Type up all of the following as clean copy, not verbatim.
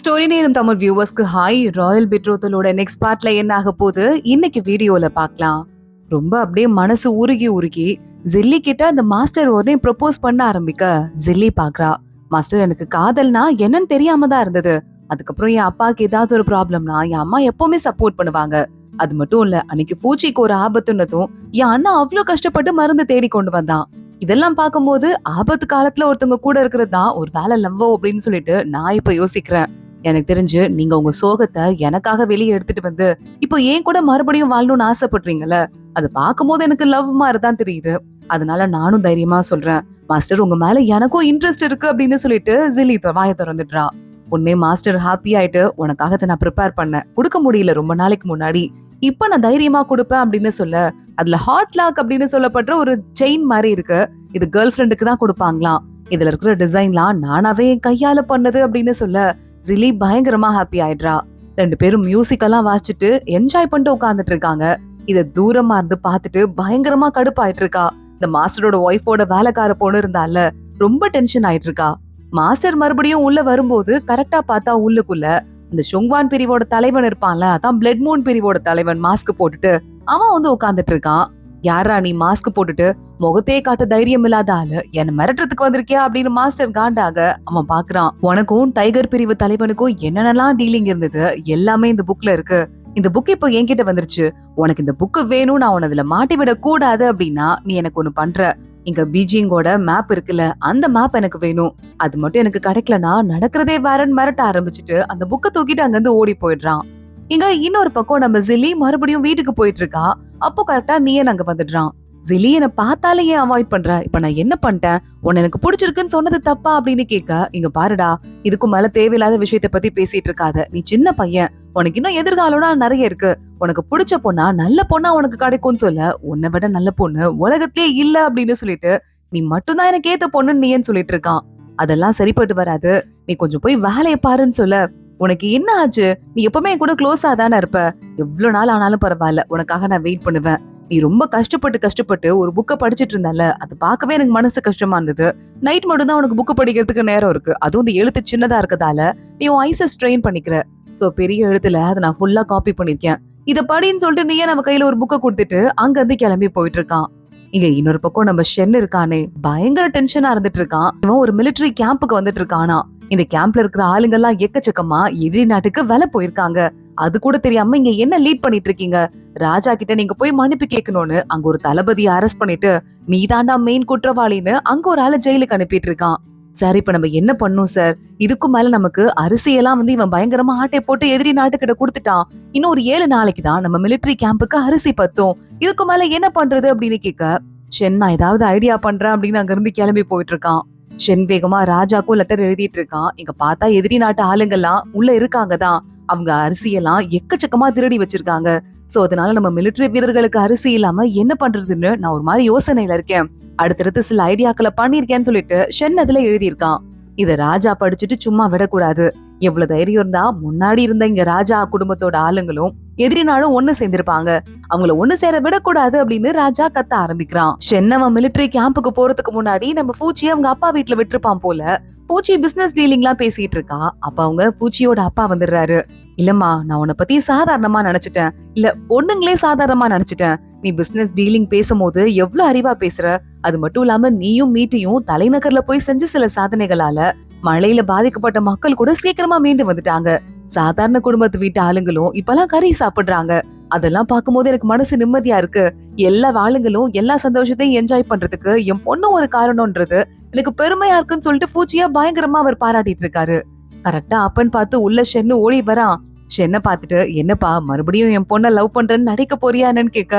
Story நேரம் Tamil வியூவர்ஸ்க்கு hi. Royal பெட்ரோத்தலோட next பார்ட்ல என்ன ஆக போகுது இன்னைக்கு வீடியோல பார்க்கலாம். ரொம்ப அப்படியே மனசு உருகி உருகி ஜில்லி கிட்ட அந்த மாஸ்டர் உடனே ப்ரப்போஸ் பண்ண ஆரம்பிக்க ஜில்லி பாக்குறா. மாஸ்டர், எனக்கு காதல்னா என்னன்னு தெரியாம தான் இருந்தது. அதுக்கப்புறம் என் அப்பாவுக்கு ஏதாவது ஒரு ப்ராப்ளம்னா என் அம்மா எப்பவுமே சப்போர்ட் பண்ணுவாங்க. அது மட்டும் இல்ல, அன்னைக்கு பூச்சிக்கு ஒரு ஆபத்துன்னதும் என் அண்ணா அவ்வளவு கஷ்டப்பட்டு மருந்து தேடி கொண்டு வந்தான். இதெல்லாம் பார்க்கும்போது ஆபத்து காலத்துல ஒருத்தவங்க கூட இருக்கிறது தான் ஒரு வேலை லவ்வோ அப்படின்னு சொல்லிட்டு நான் இப்ப யோசிக்கிறேன். எனக்கு தெரிஞ்சு நீங்க உங்க சோகத்தை எனக்காக வெளியே எடுத்துட்டு வந்து இப்போ ஏன் கூட மறுபடியும் வாழணும்னு ஆசைப்படுறீங்கல்ல, அது பார்க்கும்போது எனக்கு லவ் மாதிரி தான் தெரியுது. அதனால நானும் தைரியமா சொல்றேன், மாஸ்டர் உங்க மேல எனக்கும் இன்ட்ரெஸ்ட் இருக்கு அப்படின்னு சொல்லிட்டு ஜில்லி வாய திறந்துடுறா. உடனே மாஸ்டர் ஹாப்பி ஆயிட்டு, உனக்காக நான் ப்ரிப்பேர் பண்ணேன், கொடுக்க முடியல ரொம்ப நாளைக்கு முன்னாடி, இப்ப நான் தைரியமா கொடுப்பேன் அப்படின்னு சொல்ல, அதுல ஹாட் லாக் அப்படின்னு சொல்லப்படுற ஒரு செயின் மாதிரி இருக்கு. இது கேர்ள் ஃப்ரெண்டுக்கு தான் கொடுப்பாங்களாம். இதுல இருக்கிற டிசைன்லாம் நானாவே என் கையால பண்ணது அப்படின்னு சொல்ல ஜில்லி பயங்கரமா ஹாப்பி ஆயிடுறா. ரெண்டு பேரும் மியூசிக் எல்லாம் வாசிச்சுட்டு என்ஜாய் பண்ணிட்டு உட்கார்ந்துட்டு இருக்காங்க. இத தூரமா இருந்து பாத்துட்டு பயங்கரமா கடுப்பாயிட்டு இருக்கா. இந்த மாஸ்டரோட ஒய்ஃபோட வேலைக்கார பொண்ணு இருந்தால ரொம்ப டென்ஷன் ஆயிட்டு இருக்கா. மாஸ்டர் மறுபடியும் உள்ள வரும்போது கரெக்டா பார்த்தா உள்ளுக்குள்ள இந்த ஷொங்வான் பிரிவோட தலைவன் இருப்பான்ல, அதான் பிளட் மூன் பிரிவோட தலைவன் மாஸ்க் போட்டுட்டு அவன் வந்து உட்கார்ந்துட்டு இருக்கான். யாரா நீ மாஸ்க் போட்டுட்டு முகத்தையே காட்ட தைரியம் இல்லாத ஆளு, என்ன மிரட்டுறதுக்கு வந்திருக்கியா அப்படின்னு மாஸ்டர் காண்டாக அவன் பாக்குறான். உனக்கும் டைகர் பிரிவு தலைவனுக்கும் என்னென்னலாம் டீலிங் இருந்தது எல்லாமே இந்த புக்ல இருக்கு. இந்த புக் இப்போ என்கிட்ட வந்துருச்சு. உனக்கு இந்த புக்கு வேணும், நான் உன அதுல மாட்டி விட கூடாது அப்படின்னா நீ எனக்கு ஒண்ணு பண்ற. இங்க பீஜிங்கோட மேப் இருக்குல்ல, அந்த மேப் எனக்கு வேணும். அது மட்டும் எனக்கு கிடைக்கலனா நடக்கிறதே வேறன்னு மிரட்ட ஆரம்பிச்சுட்டு அந்த புக்கை தூக்கிட்டு அங்கிருந்து ஓடி போயிடுறான். இங்க இன்னொரு பக்கம் நம்ம ஜில்லி மறுபடியும் வீட்டுக்கு போயிட்டு இருக்கா. அப்போ கரெக்டா நீயன் அங்க வந்துடுறான். ஜில்லி, என்ன பார்த்தாலே ஏன் அவாய்ட் பண்ற? இப்ப நான் என்ன பண்ணிட்டேன்? உன்னை எனக்கு பிடிச்சிருக்குன்னு சொன்னது தப்பா அப்படின்னு கேட்க, இங்க பாருடா, இதுக்கு மேல தேவையில்லாத விஷயத்த பத்தி பேசிட்டு இருக்காத. நீ சின்ன பையன், உனக்கு இன்னும் எதிர்காலம்னா நிறைய இருக்கு. உனக்கு பிடிச்ச பொண்ணா நல்ல பொண்ணா உனக்கு கிடைக்கும்னு சொல்ல, உன்னை விட நல்ல பொண்ணு உலகத்திலே இல்ல அப்படின்னு சொல்லிட்டு நீ மட்டும்தான் எனக்கு ஏத்த பொண்ணுன்னு நீன்னு சொல்லிட்டு இருக்கான். அதெல்லாம் சரிப்பட்டு வராது, நீ கொஞ்சம் போய் வேலையை பாருன்னு சொல்ல, உனக்கு என்ன ஆச்சு? நீ எப்பவுமே என் கூட க்ளோஸா தானே இருப்ப. எவ்வளவு நாள் ஆனாலும் பரவாயில்ல, உனக்காக நான் வெயிட் பண்ணுவேன். நீ ரொம்ப கஷ்டப்பட்டு ஒரு புக்கை படிச்சுட்டு இருந்தால, அதை பார்க்கவே எனக்கு மனசு கஷ்டமா இருந்தது. நைட் மட்டும் தான் உனக்கு புக்கு படிக்கிறதுக்கு நேரம் இருக்கு. அதுவும் இந்த எழுத்து சின்னதா இருக்கதால நீ உன் ஐஸை ஸ்ட்ரெயின் பண்ணிக்கிற. சோ பெரிய எழுத்துல அதை நான் ஃபுல்லா காப்பி பண்ணிருக்கேன். இத படின்னு சொல்லிட்டு நீயே நம்ம கையில ஒரு புக்கை கொடுத்துட்டு அங்க இருந்து கிளம்பி போயிட்டு இருக்கான். இங்க இன்னொரு பக்கம் நம்ம ஷென் இருக்கானே, பயங்கர டென்ஷனா இருந்துட்டு இருக்கான். இவன் ஒரு மிலிட்டரி கேம்புக்கு வந்துட்டு இருக்கானா. இந்த கேம்ப்ல இருக்கிற ஆளுங்க எல்லாம் எக்கச்சக்கமா எதிரி நாட்டுக்கு வேலை போயிருக்காங்க. அது கூட தெரியாம இங்க என்ன லீட் பண்ணிட்டு இருக்கீங்க? ராஜா கிட்ட நீங்க போய் மன்னிப்பு கேட்கணும்னு அங்க ஒரு தளபதியை அரெஸ்ட் பண்ணிட்டு நீ தாண்டா மெயின் குற்றவாளின்னு அங்க ஒரு ஆளை ஜெயிலுக்கு அனுப்பிட்டு இருக்கான். சார், இப்ப நம்ம என்ன பண்ணும் சார்? இதுக்கும் மேல நமக்கு அரிசியெல்லாம் வந்து இவன் பயங்கரமா ஆட்டை போட்டு எதிரி நாட்டுக்கிட்ட கொடுத்துட்டான். இன்னும் ஒரு 7 நாளைக்கு தான் நம்ம மிலிட்டரி கேம்புக்கு அரிசி பத்தும். இதுக்கு மேல என்ன பண்றது அப்படின்னு கேட்க, ஷென் நான் ஏதாவது ஐடியா பண்றேன் அப்படின்னு அங்க இருந்து கிளம்பி போயிட்டு இருக்கான். ஷென் வேகமா ராஜாக்கும் லெட்டர் எழுதிட்டு இருக்கான். இங்க பார்த்தா எதிரி நாட்டு ஆளுங்கெல்லாம் உள்ள இருக்காங்க தான். அவங்க அரிசியெல்லாம் எக்கச்சக்கமா திருடி வச்சிருக்காங்க. சோ அதனால நம்ம மிலிட்டரி வீரர்களுக்கு அரிசி இல்லாம என்ன பண்றதுன்னு நான் ஒரு மாதிரி யோசனையில இருக்கேன். அடுத்தடுத்து சில ஐடியாக்களை பண்ணிருக்கேன்னு சொல்லிட்டு ஷென் அதுல எழுதியிருக்கான். இத ராஜா படிச்சுட்டு சும்மா விடக்கூடாது. எவ்வளவு தைரியம் இருந்தா முன்னாடி இருந்த இங்க ராஜா குடும்பத்தோட ஆளுங்களும் எதிரி நாடும் ஒண்ணு சேர்ந்திருப்பாங்க. அவங்கள ஒண்ணு சேர விடக்கூடாது அப்படின்னு ராஜா கத்த ஆரம்பிக்கிறான். ஷென்னவன் மிலிட்டரி கேம்புக்கு போறதுக்கு முன்னாடி நம்ம பூச்சியை அவங்க அப்பா வீட்டுல விட்டுருப்பான் போல. பூச்சி பிசினஸ் டீலிங் எல்லாம் பேசிட்டு இருக்கா. அப்ப அவங்க பூச்சியோட அப்பா வந்துடுறாரு. இல்லம்மா, நான் உன்னை பத்தி சாதாரணமா நினைச்சிட்டேன். இல்ல பொண்ணுங்களே சாதாரணமா நினைச்சிட்டேன். நீ பிசினஸ் டீலிங் பேசும்போது எவ்வளவு அறிவா பேசுற. அது மட்டும் இல்லாம நீயும் மீட்டியும் தலைநகர்ல போய் செஞ்ச சில சாதனைகளால மழையில பாதிக்கப்பட்ட மக்கள் கூட சீக்கிரமா மீண்டு வந்துட்டாங்க. சாதாரண குடும்பத்து வீட்டு ஆளுங்களும் இப்பெல்லாம் கறி சாப்பிடுறாங்க. அதெல்லாம் பார்க்கும்போது எனக்கு மனசு நிம்மதியா இருக்கு. எல்லா ஆளுங்களும் எல்லா சந்தோஷத்தையும் என்ஜாய் பண்றதுக்கு என் பொண்ணும் ஒரு காரணம்ன்றது எனக்கு பெருமையா இருக்குன்னு சொல்லிட்டு பூச்சியா பயங்கரமா அவர் பாராட்டிட்டு இருக்காரு. கரெக்டா அப்பன்னு பார்த்து உள்ள ஷென்னு ஓடி வரான். ஷென்னை பார்த்துட்டு, என்னப்பா மறுபடியும் என் பொண்ண லவ் பண்றேன்னு நடிக்க போறியான்னு கேட்க,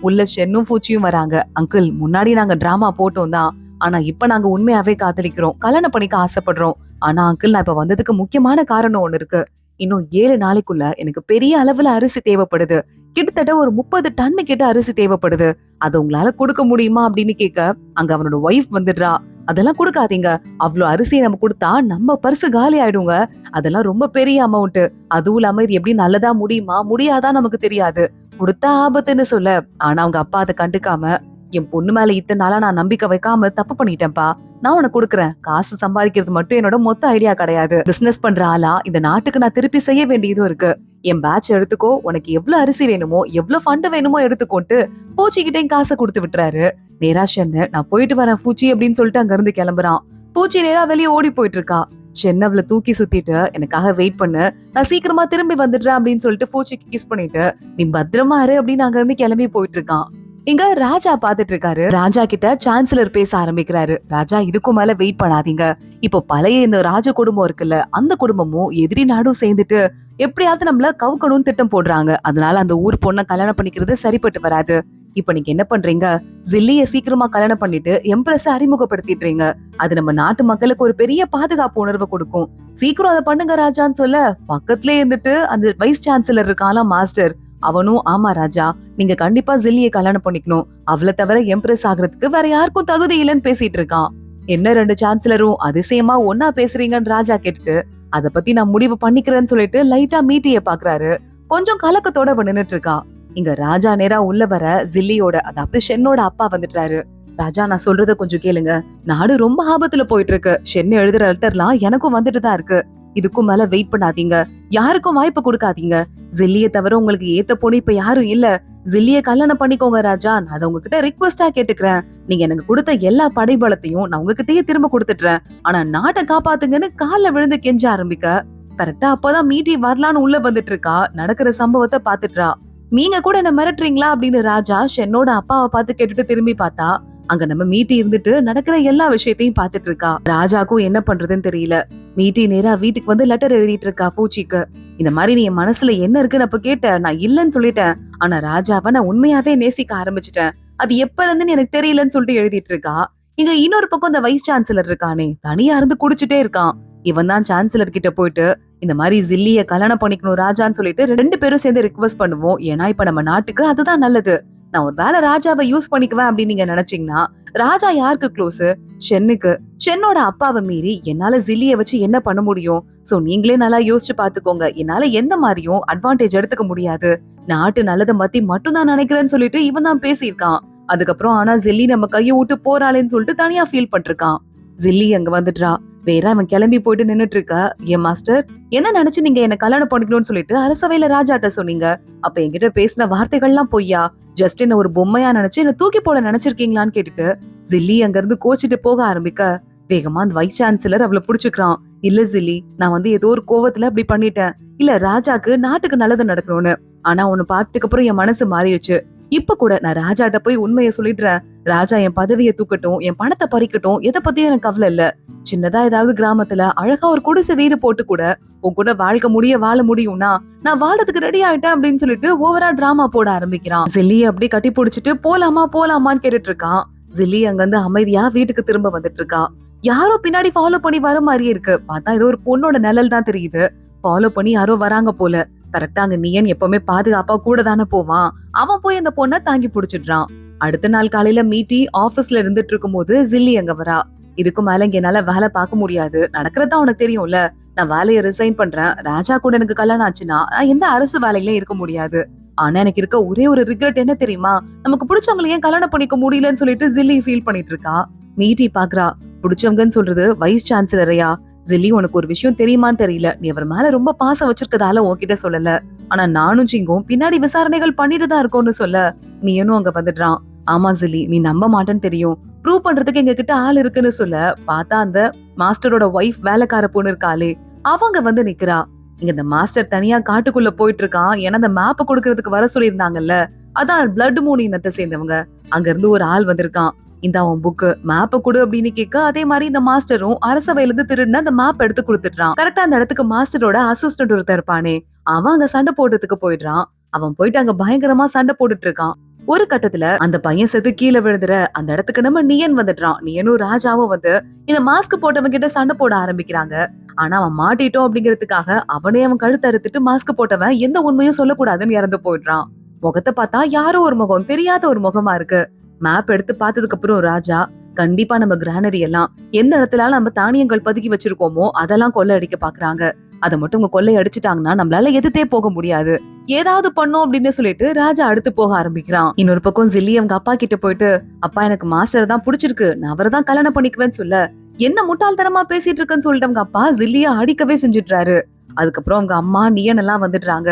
உள்ள ஷென்னும் பூச்சியும் வராங்க. அங்கிள், முன்னாடி நாங்க டிராமா போட்டோம் தான், ஆனா இப்ப நாங்க உண்மையாவே காதலிக்கிறோம், கல்யாணம் பண்ணிக்க ஆசைப்படுறோம். ஆனா அங்கிள், நான் இப்ப வந்ததுக்கு முக்கியமான காரணம் ஒண்ணு இருக்கு. இன்னும் 7 நாளைக்குள்ள எனக்கு பெரிய அளவுல அரிசி தேவைப்படுது. கிட்டத்தட்ட ஒரு 30 டன்னு கிட்ட அரிசி தேவைப்படுது. அதை உங்களால கொடுக்க முடியுமா அப்படின்னு கேட்க, அங்க அவனோட ஒய்ஃப் வந்துடுறா. அதெல்லாம் கொடுக்காதீங்க. அவ்வளவு அரிசியை நம்ம கொடுத்தா நம்ம பர்சு காலி ஆயிடுங்க. அதெல்லாம் ரொம்ப பெரிய அமௌண்ட். அதுவும் இல்லாம இது எப்படி நல்லதா முடியுமா முடியாதா நமக்கு தெரியாது. கொடுத்தா ஆபத்துன்னு சொல்ல, ஆனா அவங்க அப்பா அதை கண்டுக்காம, என் பொண்ணு மேல இத்தனை நாளா நான் நம்பிக்கை வைக்காம தப்பு பண்ணிட்டேன்ப்பா. நான் உனக்கு கொடுக்குறேன். காசு சம்பாதிக்கிறது மட்டும் என்னோட மொத்த ஐடியா கிடையாது. பிசினஸ் பண்ற ஆளா இந்த நாட்டுக்கு நான் திருப்பி செய்ய வேண்டியதும் இருக்கு. என் பேட்ச் எடுத்துக்கோ, உனக்கு எவ்வளவு அரிசி வேணுமோ எவ்வளவு ஃபண்ட் வேணுமோ எடுத்துக்கோட்டு பூச்சிக்கிட்டே காசை கொடுத்து விட்டுறாரு. நேரா ஷென்னு நான் போயிட்டு வரேன் பூச்சி அப்படின்னு சொல்லிட்டு அங்க இருந்து கிளம்புறான். பூச்சி நேரா வெளியே ஓடி போயிட்டு இருக்கா. ஷென் அவளை தூக்கி சுத்திட்டு எனக்காக வெயிட் பண்ணு, நான் சீக்கிரமா திரும்பி வந்துடுறேன் அப்படின்னு சொல்லிட்டு பூச்சிக்கு கிஸ் பண்ணிட்டு நீ பத்திரமா இரு அப்படின்னு அங்க இருந்து கிளம்பி போயிட்டு இருக்கான். இங்க ராஜா பாத்துட்டு இருக்காரு. ராஜா கிட்ட சான்சலர் பேச ஆரம்பிக்கிறாரு. ராஜா இதுக்கும் மேல வெயிட் பண்ணாதீங்க. இப்போ பழைய இந்த ராஜ குடும்பம் இருக்குல்ல, அந்த குடும்பமும் எதிரி நாடும் சேர்ந்துட்டு எப்படியாவது நம்மள கவுக்கணும்னு திட்டம் போடுறாங்க. அதனால அந்த ஊர் பொண்ணை கல்யாணம் பண்ணிக்கிறது சரிப்பட்டு வராது. இப்ப நீங்க என்ன பண்றீங்க, ஜில்லிய சீக்கிரமா கல்யாணம் பண்ணிட்டு எம்ப்ரஸ் அறிமுகப்படுத்திடுறீங்க. அது நம்ம நாட்டு மக்களுக்கு ஒரு பெரிய பாதுகாப்பு உணர்வு கொடுக்கும். சீக்கிரம் அதை பண்ணுங்க ராஜான்னு சொல்ல பக்கத்திலே இருந்துட்டு அந்த வைஸ் சான்சலர் இருக்கால மாஸ்டர், அவனும் ஆமா ராஜா, நீங்க கண்டிப்பா ஜில்லிய கல்யாணம் பண்ணிக்கணும். அவளை தவிர எம்ப்ரஸ் ஆகுறதுக்கு வேற யாருக்கும் தகுதி இல்லைன்னு பேசிட்டு இருக்கான். என்ன ரெண்டு சான்சலரும் அதிசயமா ஒன்னா பேசுறீங்கன்னு ராஜா கேட்டுட்டு அத பத்தி நான் முடிவு பண்ணிக்கிறேன்னு சொல்லிட்டு லைட்டா மீட்டிய பாக்குறாரு. கொஞ்சம் கலக்கத்தோட நின்னுட்டு இருக்கா. இங்க ராஜா நேரா உள்ள வர ஜில்லியோட அதாவது ஷென்னோட அப்பா வந்துட்டாரு. ராஜா நான் சொல்றத கொஞ்சம் கேளுங்க, நாடு ரொம்ப ஆபத்துல போயிட்டு இருக்கு. ஷென்னு எழுதுற லெட்டர்லாம் எனக்கும் வந்துட்டு தான் இருக்கு. இதுக்கும் மேல வெயிட் பண்ணாதீங்க, யாருக்கும் வாய்ப்பு கொடுக்காதீங்க. ஜில்லிய தவிர உங்களுக்கு ஏத்த பொண்ணு இப்ப யாரும் இல்ல. ஜில்லிய கல்யாணம் பண்ணிக்கோங்க ராஜா, நான் அதை உங்ககிட்ட ரிக்வெஸ்டா கேட்டுக்கிறேன். நீங்க எனக்கு கொடுத்த எல்லா படைபலத்தையும் நான் உங்ககிட்டயே திரும்ப கொடுத்துட்டுறேன். ஆனா நாட்டை காப்பாத்துங்கன்னு கால்ல விழுந்து கெஞ்ச ஆரம்பிக்க கரெக்டா அப்பதான் மீட்டி வரலான்னு உள்ள வந்துட்டு இருக்கா. நடக்கிற சம்பவத்தை பாத்துட்டா. நீங்க கூட என்ன மிரட்டுறீங்களா அப்படின்னு ராஜா ஷென்னோட அப்பாவை பார்த்து கேட்டுட்டு திரும்பி பார்த்தா அங்க நம்ம மீட்டி இருந்துட்டு நடக்கிற எல்லா விஷயத்தையும் பாத்துட்டு இருக்கா. ராஜாக்கும் என்ன பண்றதுன்னு தெரியல. மீட்டி நேரா வீட்டுக்கு வந்து லெட்டர் எழுதிட்டு இருக்கா பூச்சிக்கு. இந்த மாதிரி நீ என் மனசுல என்ன இருக்குன்னு அப்ப கேட்ட, நான் இல்லன்னு சொல்லிட்டேன். ஆனா ராஜாவை நான் உண்மையாவே நேசிக்க ஆரம்பிச்சுட்டேன். அது எப்ப இருந்துன்னு எனக்கு தெரியலன்னு சொல்லிட்டு எழுதிட்டு இருக்கா. இங்க இன்னொரு பக்கம் இந்த வைஸ் சான்சலர் இருக்கானே, தனியா இருந்து குடிச்சிட்டே இருக்கான். இவன் தான் சான்சலர் கிட்ட போயிட்டு இந்த மாதிரி ஜில்லிய கல்யாணம் பண்ணிக்கணும் ராஜான்னு சொல்லிட்டு 2 பேரும் சேர்ந்து ரிக்வெஸ்ட் பண்ணுவோம். ஏன்னா இப்ப நம்ம நாட்டுக்கு அதுதான் நல்லது. நான் ஒரு வேளை ராஜாவை யூஸ் பண்ணிக்குவேன் அப்படின்னு நீங்க நினைச்சீங்கன்னா, ராஜா யாருக்கு க்ளோஸ்? ஷென்னுக்கு. ஷென்னோட அப்பாவை மீறி என்னால ஜில்லிய வச்சு என்ன பண்ண முடியும்? சோ நீங்களே நல்லா யோசிச்சு பாத்துக்கோங்க. என்னால எந்த மாதிரியும் அட்வான்டேஜ் எடுத்துக்க முடியாது. நாட்டு நல்லதை பத்தி மட்டும் தான் நினைக்கிறேன்னு சொல்லிட்டு இவன் தான் பேசியிருக்கான். அதுக்கப்புறம் ஆனா ஜில்லி நம்ம கையை விட்டு போறாளேன்னு சொல்லிட்டு தனியா ஃபீல் பண்ணிருக்கான். ஜில்லி அங்க வந்துடுறா. வேற அவன் கிளம்பி போயிட்டு நின்னுட்டு இருக்கா. ஏன் மாஸ்டர், என்ன நினைச்சு நீங்க என்ன கல்யாணம் பண்ணிக்கணும்னு சொல்லிட்டு அரசவையில ராஜாட்ட சொன்னீங்க. அப்ப என்கிட்ட பேசின வார்த்தைகள்லாம் பொய்யா? ஜஸ்ட் என்ன ஒரு பொம்மையா நினைச்சு என்ன தூக்கி போட நினைச்சிருக்கீங்களான்னு கேட்டுட்டு ஜில்லி அங்க இருந்து கோச்சிட்டு போக ஆரம்பிக்க வேகமா அந்த வைஸ் சான்சலர் அவளை புடிச்சுக்கிறான். இல்ல ஜில்லி, நான் வந்து ஏதோ ஒரு கோவத்துல அப்படி பண்ணிட்டேன். இல்ல ராஜாக்கு நாட்டுக்கு நல்லது நடக்கணும்னு. ஆனா உன்னை பார்த்ததுக்கு அப்புறம் என் மனசு மாறிடுச்சு. இப்ப கூட நான் ராஜாட்ட போய் உண்மையை சொல்லிடுறேன். ராஜா என் பதவியை தூக்கட்டும், என் பணத்தை பறிக்கட்டும், எதை பத்தியும் எனக்கு கவலை இல்ல. சின்னதா ஏதாவது கிராமத்துல அழகா ஒரு குடிசை வீடு போட்டு கூட உன் கூட வாழ முடியும்னா நான் வாழறதுக்கு ரெடி ஆயிட்டேன் அப்படின்னு சொல்லிட்டு ஓவரா டிராமா போட ஆரம்பிக்கிறான். ஜில்லிய அப்படி கட்டி பிடிச்சிட்டு போலாமான்னு கேட்டுட்டு இருக்கான். ஜில்லி அங்க இருந்து அமைதியா வீட்டுக்கு திரும்ப வந்துட்டு இருக்கா. யாரோ பின்னாடி ஃபாலோ பண்ணி வர மாதிரியே இருக்கு. பார்த்தா ஏதோ ஒரு பொண்ணோட நிழல் தான் தெரியுது. ஃபாலோ பண்ணி யாரோ வராங்க போல. கரெக்டா அங்க நியன் எப்பவுமே பாதுகாப்பா கூட தானே போவான். அவன் போய் அந்த பொண்ணை தாங்கி பிடிச்சிடுறான். அடுத்த நாள் காலையில மீட்டி ஆபீஸ்ல இருந்துட்டு இருக்கும் போது ஜில்லி அங்க வரா. இதுக்கு மேல இங்க என்னால வேலை பார்க்க முடியாது, நடக்கிறதா உனக்கு தெரியும்ல, நான் வேலையை ரிசைன் பண்றேன். ராஜா கூட எனக்கு கல்யாணம் ஆச்சுன்னா நான் எந்த அரசு வேலையிலும் இருக்க முடியாது. ஆனா எனக்கு இருக்க ஒரே ஒரு ரிக்ரெட் என்ன தெரியுமா, நமக்கு பிடிச்சவங்களை ஏன் கல்யாணம் பண்ணிக்க முடியலன்னு சொல்லிட்டு ஜில்லி ஃபீல் பண்ணிட்டு இருக்கா. மீட்டி பாக்குறா. பிடிச்சவங்கன்னு சொல்றது வைஸ் சான்சலரையா? ஜில்லி, உனக்கு ஒரு விஷயம் தெரியுமான்னு தெரியல, நீ அவர் மேல ரொம்ப பாசம் வச்சிருக்கதால உன்கிட்ட சொல்லல. ஆனா நானும் சிங்கும் பின்னாடி விசாரணைகள் பண்ணிட்டு தான் இருக்கோம்னு சொல்ல நீனும் அங்க வந்துடுறான். ஆமா ஜில்லி, நீ நம்ப மாட்டேன்னு தெரியும். ப்ரூவ் பண்றதுக்கு எங்க கிட்ட ஆள் இருக்குன்னு சொல்ல பார்த்தா அந்த மாஸ்டரோட ஒய்ஃப் வேலைக்கார பொண்ணு இருக்காளே அவங்க வந்து நிக்கிறா. இங்க இந்த மாஸ்டர் தனியா காட்டுக்குள்ள போயிட்டு இருக்கான். ஏன்னா அந்த மேப்ப கொடுக்கறதுக்கு வர சொல்லியிருந்தாங்கல்ல, அதான் பிளட் மூன் இனத்தை சேர்ந்தவங்க. அங்க இருந்து ஒரு ஆள் வந்திருக்கான். இந்த அவன் புக்கு மேப்ப கொடு அப்படின்னு கேட்க அதே மாதிரி இந்த மாஸ்டரும் அரசவையில இருந்து திருடின அந்த மேப் எடுத்து கொடுத்துட்டான். கரெக்டா அந்த இடத்துக்கு மாஸ்டரோட அசிஸ்டன்ட் ஒருத்தர் இருப்பானே அவன் அங்க சண்டை போடுறதுக்கு போயிடுறான். அவன் போயிட்டு அங்க பயங்கரமா சண்டை போட்டுட்டு இருக்கான். ஒரு கட்டத்துல அந்த பையன் செத்து கீழே விழுந்துற அந்த இடத்துக்கு நம்ம நியன் வந்துடுறான். நியனும் ராஜாவும் வந்து இந்த மாஸ்க் போட்டவன் கிட்ட சண்டை போட ஆரம்பிக்கிறாங்க. ஆனா அவன் மாட்டிட்டோம் அப்படிங்கறதுக்காக அவனே அவன் கழுத்து அறுத்துட்டு மாஸ்க் போட்டவன் எந்த உண்மையும் சொல்லக்கூடாதுன்னு இறந்து போயிடுறான். முகத்தை பார்த்தா யாரோ ஒரு முகம் தெரியாத ஒரு முகமா இருக்கு. மேப் எடுத்து பார்த்ததுக்கு அப்புறம் ராஜா, கண்டிப்பா நம்ம கிரானரி எல்லாம் எந்த இடத்துல நம்ம தானியங்கள் பதுக்கி வச்சிருக்கோமோ அதெல்லாம் கொள்ள அடிக்க பாக்குறாங்க. அதை மட்டும் உங்க கொள்ளை அடிச்சுட்டாங்கன்னா நம்மளால எதிர்த்தே போக முடியாது, ஏதாவது பண்ணும் அப்படின்னு சொல்லிட்டு ராஜா அடுத்து போக ஆரம்பிக்கிறான். இன்னொரு பக்கம் ஜில்லி அவங்க அப்பா கிட்ட போயிட்டு, அப்பா எனக்கு மாஸ்டர் தான் பிடிச்சிருக்கு, நான் அவரை தான் கல்யாணம் பண்ணிக்குவேன்னு சொல்ல, என்ன முட்டாள்தனமா பேசிட்டு இருக்குன்னு சொல்லிட்டு அவங்க அப்பா ஜில்லிய அடிக்கவே செஞ்சுட்டாரு. அதுக்கப்புறம் அவங்க அம்மா நியன் எல்லாம் வந்துடுறாங்க.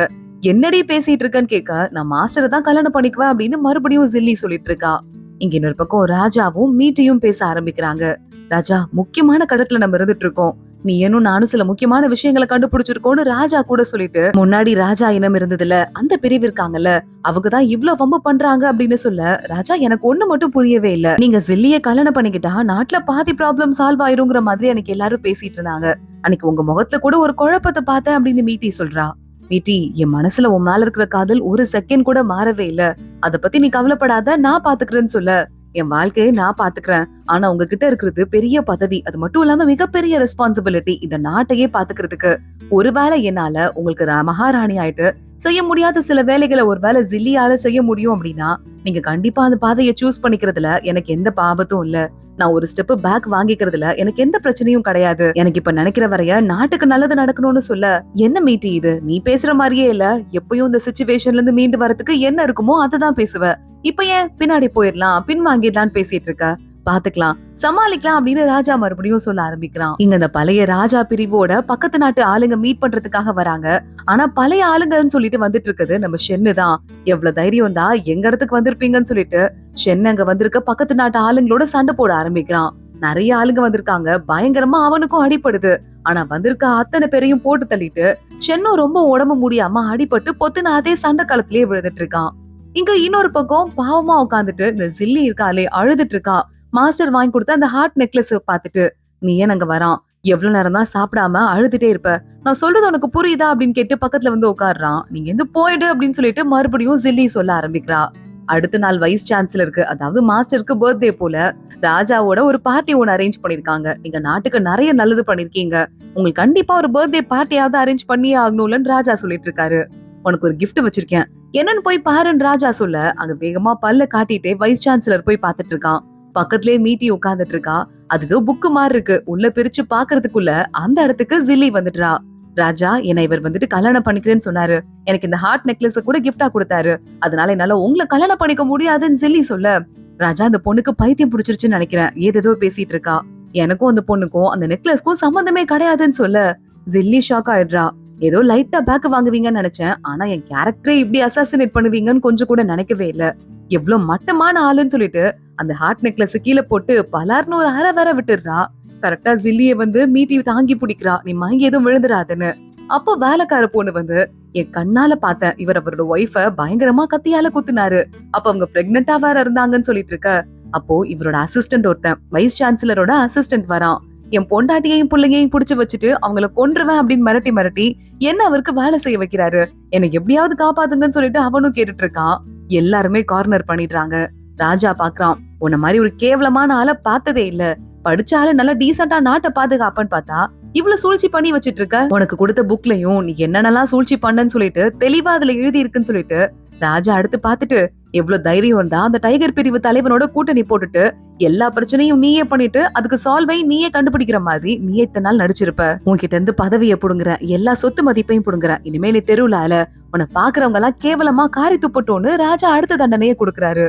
என்னடி பேசிட்டு இருக்கன்னு கேட்க, நான் மாஸ்டரை தான் கல்யாணம் பண்ணிக்குவேன் அப்படின்னு மறுபடியும் ஜில்லி சொல்லிட்டு இருக்கா. இங்க இன்னொரு பக்கம் ராஜாவும் மீட்டையும் பேச ஆரம்பிக்கிறாங்க. ராஜா, முக்கியமான கடத்துல நம்ம இருந்துட்டு இருக்கோம், நீ ஏனும் நானும் சில முக்கியமான விஷயங்களை கண்டுபிடிச்சிருக்கோன்னு ராஜா கூட சொல்லிட்டு, முன்னாடி ராஜா இனம் இருந்ததுல அந்த பிரிவு இருக்காங்கல்ல, அவங்கதான் இவ்ளோ வம்பு பண்றாங்க அப்படின்னு சொல்ல, ராஜா எனக்கு ஒண்ணு மட்டும் புரியவே இல்ல, நீங்க ஜில்லிய கல்யாணம் பண்ணிக்கிட்டா நாட்டுல பாதி ப்ராப்ளம் சால்வ் ஆயிருங்கிற மாதிரி எனக்கு எல்லாரும் பேசிட்டு இருந்தாங்க, அன்னைக்கு உங்க முகத்துல கூட ஒரு குழப்பத்தை பார்த்தேன் அப்படின்னு மீட்டி சொல்றா. மீட்டி, என் மனசுல உன் மேல இருக்கிற காதல் ஒரு செகண்ட் கூட மாறவே இல்ல, அத பத்தி நீ கவலைப்படாத, நான் பாத்துக்கிறேன்னு சொல்ல, என் வாழ்க்கையை நான் பாத்துக்கிறேன், ஆனா உங்ககிட்ட இருக்கிறது பெரிய பதவி, அது மட்டும் இல்லாம மிகப்பெரிய ரெஸ்பான்சிபிலிட்டி, இந்த நாட்டையே பாத்துக்கிறதுக்கு, ஒருவேளை என்னால உங்களுக்கு மகாராணி ஆயிட்டு செய்ய முடியாத சில வேலைகளை ஒருவேளை ஜில்லியால செய்ய முடியும் அப்படின்னா, நீங்க கண்டிப்பா அந்த பாதையை சூஸ் பண்ணிக்கிறதுல எனக்கு எந்த பாவத்தும் இல்ல, நான் ஒரு ஸ்டெப் பேக் வாங்கிக்கிறதுல எனக்கு எந்த பிரச்சனையும் கிடையாது, எனக்கு இப்ப நினைக்கிற வரைய நாட்டுக்கு நல்லது நடக்கணும்னு சொல்ல, என்ன மீட்டி இது, நீ பேசுற மாதிரியே இல்ல, எப்பயும் இந்த சிச்சுவேஷன்ல இருந்து மீண்டு வரதுக்கு என்ன இருக்குமோ அததான் பேசுவ, இப்ப ஏன் பின்னாடி போயிடலாம் பின்வாங்கிடலான்னு பேசிட்டு இருக்க, பாத்துக்கலாம் சமாளிக்கலாம் அப்படின்னு ராஜா மறுபடியும் சொல்ல ஆரம்பிக்கிறான். இங்க இந்த பழைய ராஜா பிரிவோட பக்கத்து நாட்டு ஆளுங்க மீட் பண்றதுக்காக வராங்க. ஆனா பழைய ஆளுங்கன்னு சொல்லிட்டு வந்துட்டு இருக்குது நம்ம ஷென்னு தான். எவ்வளவு தைரியம் தான் எங்க இடத்துக்கு வந்திருப்பீங்கன்னு சொல்லிட்டு ஷென் அங்க வந்திருக்க பக்கத்து நாட்டு ஆளுங்களோட சண்டை போட ஆரம்பிக்கிறான். நிறைய ஆளுங்க வந்திருக்காங்க, பயங்கரமா அவனுக்கும் அடிபடுது. ஆனா வந்திருக்க அத்தனை பேரையும் போட்டு தள்ளிட்டு ஷென்னும் ரொம்ப உடம்பு முடியாம அடிபட்டு பொத்துன்னு அதே சண்டை காலத்திலேயே விழுந்துட்டு இருக்கான். இங்க இன்னொரு பக்கம் பாவமா உட்காந்துட்டு இந்த ஜில்லி இருக்காளே அழுதுட்டு இருக்கா. மாஸ்டர் வாங்கி கொடுத்த அந்த ஹார்ட் நெக்லஸ் பாத்துட்டு, நீ ஏன் அங்க வரான், எவ்வளவு நேரம் தான் சாப்பிடாம அழுதுட்டே இருப்ப, நான் சொல்றது உனக்கு புரியுதா அப்படின்னு கேட்டு பக்கத்துல வந்து உட்காடுறான். நீங்க எந்த போயிடு அப்படின்னு சொல்லிட்டு மறுபடியும் ஜில்லி சொல்ல ஆரம்பிக்கிறா. அடுத்த நாள் வைஸ் சான்சலருக்கு, அதாவது மாஸ்டருக்கு பர்த்டே போல ராஜாவோட ஒரு பார்ட்டி ஒன்னு அரேஞ்ச் பண்ணிருக்காங்க. நீங்க நாட்டுக்கு நிறைய நல்லது பண்ணிருக்கீங்க, உங்களுக்கு கண்டிப்பா ஒரு பர்த்டே பார்ட்டியாவது அரேஞ்ச் பண்ணியே ஆகணும்னு ராஜா சொல்லிட்டு இருக்காரு. உனக்கு ஒரு கிஃப்ட் வச்சிருக்கேன், என்னன்னு போய் பாருன்னு ராஜா சொல்ல, அங்க வேகமா பல்ல காட்டிட்டே வைஸ் சான்சலர் போய் பாத்துட்டு இருக்கான். பக்கத்திலே மீட்டி உட்கார்ந்துட்டு இருக்கா. அது ஏதோ புக்கு மாதிரி இருக்கு, உள்ள பிரிச்சு பாக்குறதுக்குள்ள அந்த இடத்துக்கு ஜில்லி வந்துடுறா. ராஜா, என்னை இவர் வந்துட்டு கல்யாணம் பண்ணிக்கிறேன்னு சொன்னாரு, எனக்கு இந்த ஹார்ட் நெக்லஸ் கூட கிஃப்டா கொடுத்தாரு, அதனால என்னால உங்களை கல்யாணம் பண்ணிக்க முடியாதுன்னு ஜில்லி சொல்ல, ராஜா அந்த பொண்ணுக்கு பைத்தியம் பிடிச்சிருச்சுன்னு நினைக்கிறேன், ஏதேதோ பேசிட்டு இருக்கா, எனக்கும் அந்த பொண்ணுக்கும் அந்த நெக்லஸ்க்கும் சம்பந்தமே கிடையாதுன்னு சொல்ல, ஜில்லி ஷாக் ஆயிடுறா. ஏதோ லைட்டா பேக் வாங்குவீங்கன்னு நினைச்சேன், ஆனா என் கேரக்டரே இப்படி அசாசினேட் பண்ணுவீங்கன்னு கொஞ்சம் கூட நினைக்கவே இல்ல, எவ்வளவு மட்டமான ஆளுன்னு சொல்லிட்டு அந்த ஹார்ட் நெக்லஸ் கீழே போட்டு பலார்னு ஒரு அரை வர விட்டுடுறா. கரெக்டா ஜில்லிய வந்து மீட்டி தாங்கி பிடிக்கிறா, நீ மயங்கி எதுவும் விழுந்துடாதுன்னு. அப்போ வேலைக்கார பொண்ணு வந்து, என் கண்ணால பார்த்தேன், இவர் அவரோட ஒய்ஃப பயங்கரமா கத்தியால குத்துனாரு, அப்ப அவங்க பிரெக்னெண்டா வேற இருந்தாங்கன்னு சொல்லிட்டு இருக்க. அப்போ இவரோட அசிஸ்டன்ட் ஒருத்தன் வைஸ் சான்சலரோட அசிஸ்டன்ட் வரான். என் பொண்டாட்டியையும் பிள்ளைங்களையும் புடிச்சு வச்சுட்டு அவங்கள கொன்றுவேன் அப்படின்னு மிரட்டி மிரட்டி என்ன அவருக்கு வேலை செய்ய வைக்கிறாரு, எனக்கு எப்படியாவது காப்பாத்துங்கன்னு சொல்லிட்டு அவனும் கேட்டுட்டு இருக்கான். எல்லாருமே கார்னர் பண்ணிடுறாங்க. ராஜா பாக்குறான், உன்ன மாதிரி ஒரு கேவலமான ஆளை பார்த்ததே இல்ல, படிச்சாலும் நல்லா டீசெண்டா நாட்டை பாதுகாப்பன்னு பார்த்தா இவ்வளவு சூழ்ச்சி பண்ணி வச்சிட்டு இருக்க, உனக்கு கொடுத்த புக்லயும் நீ என்னென்னலாம் சூழ்ச்சி பண்ணன்னு சொல்லிட்டு தெளிவா அதுல எழுதி இருக்குன்னு சொல்லிட்டு ராஜா அடுத்து பாத்துட்டு, எவ்வளவு தைரியம் இருந்தா அந்த டைகர் பிரிவு தலைவனோட கூட்டணி போட்டுட்டு எல்லா பிரச்சனையும் நீயே பண்ணிட்டு அதுக்கு சால்வை நீயே கண்டுபிடிக்கிற மாதிரி நீ இத்தனை நாள் நடிச்சிருப்ப, உன்கிட்ட இருந்து பதவியை புடுங்குற, எல்லா சொத்து மதிப்பையும் புடுங்குற, இனிமே நீ தெருவுல உன்னை பாக்குறவங்க எல்லாம் கேவலமா காரி துப்பட்டோன்னு ராஜா அடுத்த தண்டனையை கொடுக்கறாரு.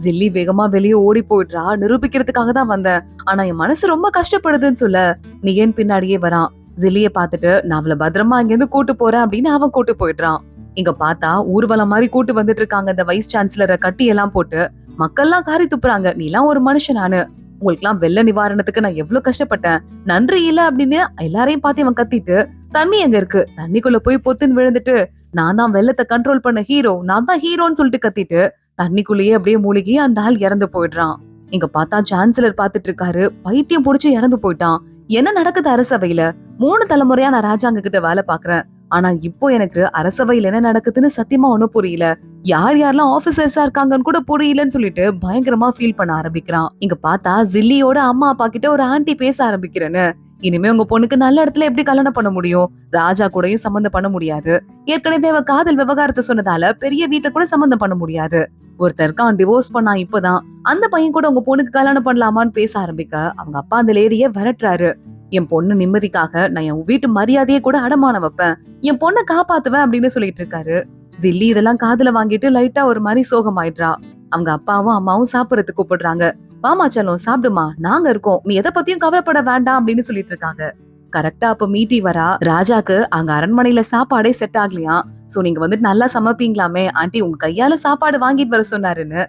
ஜில்லி வேகமா வெளியே ஓடி போயிடுறா, நிரூபிக்கிறதுக்காக தான் வந்தேன், ஆனா என் மனசு ரொம்ப கஷ்டப்படுதுன்னு சொல்ல நீ ஏன் பின்னாடியே வரான். ஜில்லிய பாத்துட்டு, நான் அவளை பத்திரமா இங்கிருந்து கூட்டு போறேன் அப்படின்னு அவன் கூட்டு போயிடுறான். இங்க பார்த்தா ஊர்வலம் மாதிரி கூட்டு வந்துட்டு இருக்காங்க. இந்த வைஸ் சான்சலரை கட்டி எல்லாம் போட்டு மக்கள்லாம் காரி துப்புறாங்க, நீ எல்லாம் ஒரு மனுஷனானு, உங்களுக்கு எல்லாம் வெள்ள நிவாரணத்துக்கு நான் எவ்வளவு கஷ்டப்பட்டேன், நன்றி இல்ல அப்படின்னு எல்லாரையும் பார்த்து இவன் கத்திட்டு, தண்ணி எங்க இருக்கு, தண்ணிக்குள்ள போய் பொத்துன்னு விழுந்துட்டு, நான் தான் வெள்ளத்தை கண்ட்ரோல் பண்ண ஹீரோ, நான் தான் ஹீரோன்னு சொல்லிட்டு கத்திட்டு தண்ணிக்குள்ளேயே அப்படியே மூழ்கி அந்த ஆள் இறந்து போயிடுறான். இங்க பார்த்தா சான்சலர் பாத்துட்டு இருக்காரு, பைத்தியம் புடிச்சு இறந்து போயிட்டான். என்ன நடக்குது அரசவையில, 3 தலைமுறையா நான் ராஜாங்க கிட்ட வேலை பாக்குறேன், ஆனா இப்போ எனக்கு அரசவையில என்ன நடக்குதுன்னு சத்தியமா ஒண்ணும் புரியல, யார் யாரெல்லாம் ஆபீசர்ஸா இருக்காங்கன்னு கூட புரியலன்னு சொல்லிட்டு பயங்கரமா ஃபீல் பண்ண ஆரம்பிக்கிறான். இங்க பார்த்தா ஜில்லியோட அம்மா அப்பா கிட்ட ஒரு ஆன்ட்டி பேச ஆரம்பிக்கிறேன்னு, இனிமே உங்க பொண்ணுக்கு நல்ல இடத்துல எப்படி கல்யாணம் பண்ண முடியும், ராஜா கூடயும் சம்பந்தம் பண்ண முடியாது, ஏற்கனவே அவ காதல் விவகாரத்தை சொன்னதால பெரிய வீட்டை கூட சம்பந்தம் பண்ண முடியாது, ஒருத்தருக்கான் டிவோர்ஸ் பண்ணா இப்பதான், அந்த பையன் கூட உங்க பொண்ணுக்கு கல்யாணம் பண்ணலாமான்னு பேச ஆரம்பிக்க அவங்க அப்பா அந்த லேடிய விரட்டுறாரு. என் பொண்ணு நிம்மதிக்காக நான் என் வீட்டு மரியாதையை கூட அடமான வைப்பேன், என் பொண்ணை காப்பாத்துவேன் அப்படின்னு சொல்லிட்டு இருக்காரு. ஜில்லி இதெல்லாம் காதுல வாங்கிட்டு லைட்டா ஒரு மாதிரி சோகமாயிடுறா. அவங்க அப்பாவும் அம்மாவும் சாப்பிடறதுக்கு கூப்பிடுறாங்க. வாமா செல்லம் சாப்பிடுமா, நாங்க இருக்கோம், நீ எதை பத்தியும் கவலைப்பட வேண்டாம் அப்படின்னு சொல்லிட்டு இருக்காங்க. கரெக்டா அப்ப மீட்டி வரா. ராஜாக்கு அங்க அரண்மனையில சாப்பாடே செட் ஆகலையா. சோ நீங்க வந்துட்டு நல்லா சமைப்பீங்களாமே ஆண்டி, உங்க கையால சாப்பாடு வாங்கிட்டு வர சொன்னாருன்னு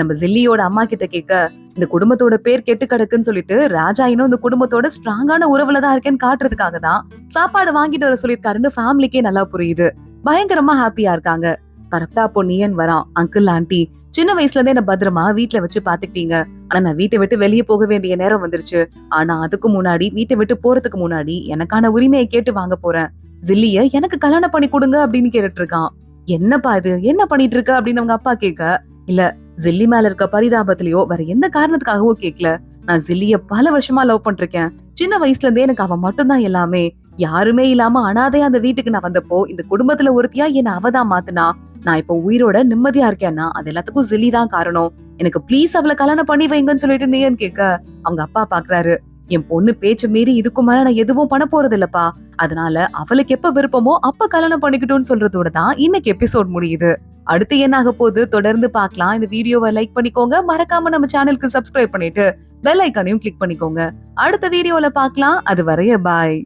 நம்ம ஜில்லியோட அம்மா கிட்ட கேட்க, இந்த குடும்பத்தோட பேர் கெட்டு கிடக்குன்னு சொல்லிட்டு ராஜா இன்னும் இந்த குடும்பத்தோட ஸ்ட்ராங்கான உறவுல தான் இருக்கேன்னு காட்டுறதுக்காக தான் சாப்பாடு வாங்கிட்டு வர சொல்லிருக்காருன்னு ஃபேமிலிக்கே நல்லா புரியுது. பயங்கரமா ஹாப்பியா இருக்காங்க. கரெக்டா அப்போ நீயன் வரான். அங்கிள் ஆண்டி, சின்ன வயசுல இருந்தே என்ன பத்திரமா வீட்டுல வச்சு பாத்துக்கிட்டீங்க. ஆனா நான் வீட்டை விட்டு வெளியே போக வேண்டிய நேரம் வந்துருச்சு. ஆனா அதுக்கு முன்னாடி, வீட்டை விட்டு போறதுக்கு முன்னாடி எனக்கான உரிமையை கேட்டு வாங்க போறேன். ஜில்லிய எனக்கு கல்யாணம் பண்ணி கொடுங்க அப்படின்னு கேட்டுட்டு இருக்கான். என்னப்பா இது, என்ன பண்ணிட்டு இருக்க அப்படின்னு அவங்க அப்பா கேட்க, இல்ல ஜில்லி மேல இருக்க பரிதாபத்திலயோ வேற எந்த காரணத்துக்காகவோ கேட்கல. நான் ஜில்லிய பல வருஷமா லவ் பண்றேன். சின்ன வயசுல இருந்தே எனக்கு அவ மட்டும்தான் எல்லாமே. யாருமே இல்லாம அனாதையா அந்த வீட்டுக்கு நான் வந்தப்போ இந்த குடும்பத்துல ஒருத்தியா என்ன அவதான் மாத்துனா. நான் இப்ப உயிரோட நிம்மதியா இருக்கேன்னா அது எல்லாத்துக்கும் ஜில்லி தான் காரணம். எனக்கு ப்ளீஸ் அவளை கல்யாணம் பண்ணி வைங்கன்னு சொல்லிட்டு நீன்னு கேட்க, அவங்க அப்பா பாக்குறாரு. என் பொண்ணு பேச்சு மீறி இதுக்கு மேல நான் எதுவும் பண்ண போறது இல்லப்பா. அதனால அவளுக்கு எப்ப விருப்பமோ அப்ப கல்யாணம் பண்ணிக்கிட்டோம்னு சொல்றதோட தான் இன்னைக்கு எபிசோட் முடியுது. அடுத்து என்ன ஆக போகுது தொடர்ந்து பார்க்கலாம். இந்த வீடியோவை லைக் பண்ணிக்கோங்க, மறக்காம நம்ம சேனலுக்கு சப்ஸ்கிரைப் பண்ணிட்டு பெல் ஐக்கானையும் கிளிக் பண்ணிக்கோங்க. அடுத்த வீடியோல பார்க்கலாம். அது வரைய பாய்.